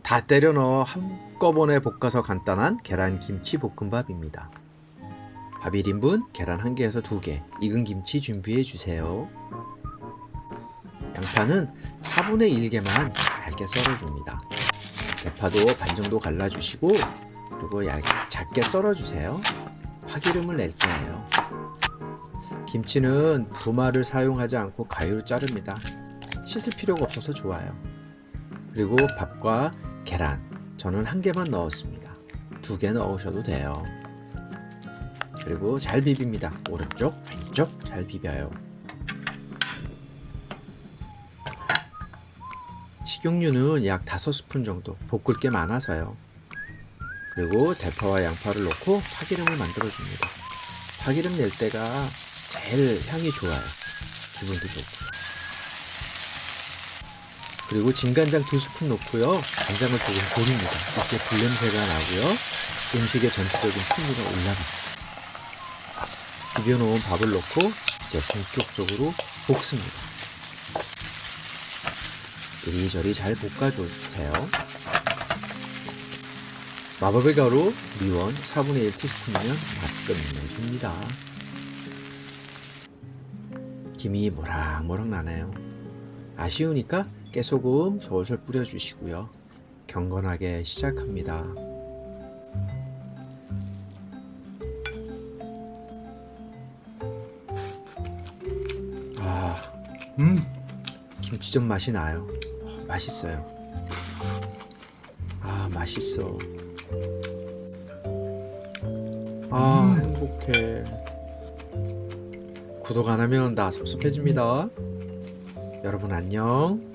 다 때려 넣어 한꺼번에 볶아서 간단한 계란 김치 볶음밥입니다. 밥 1인분, 계란 1개에서 2개, 익은 김치 준비해 주세요. 양파는 4분의 1개만 얇게 썰어줍니다. 대파도 반 정도 갈라주시고 그리고 작게 썰어주세요. 파기름을 낼 거예요. 김치는 도마를 사용하지 않고 가위로 자릅니다. 씻을 필요가 없어서 좋아요. 그리고 밥과 계란, 저는 1개만 넣었습니다. 2개 넣으셔도 돼요. 그리고 잘 비빕니다. 오른쪽, 왼쪽 잘 비벼요. 식용유는 약 5스푼 정도, 볶을 게 많아서요. 그리고 대파와 양파를 넣고 파기름을 만들어줍니다. 파기름 낼 때가 제일 향이 좋아요. 기분도 좋고요. 그리고 진간장 2스푼 넣고요. 간장을 조금 졸입니다. 이렇게 불냄새가 나고요. 음식의 전체적인 풍미가 올라갑니다. 비벼놓은 밥을 넣고 이제 본격적으로 볶습니다. 이리저리 잘 볶아주세요. 마법의 가루 미원 4분의 1티스푼이면 맛 끝내줍니다. 김이 모락모락 나네요. 아쉬우니까 깨소금 솔솔 뿌려주시고요. 경건하게 시작합니다. 김치전 맛이 나요. 맛있어요. 맛있어. 행복해. 구독 안 하면 나 섭섭해집니다. 여러분 안녕.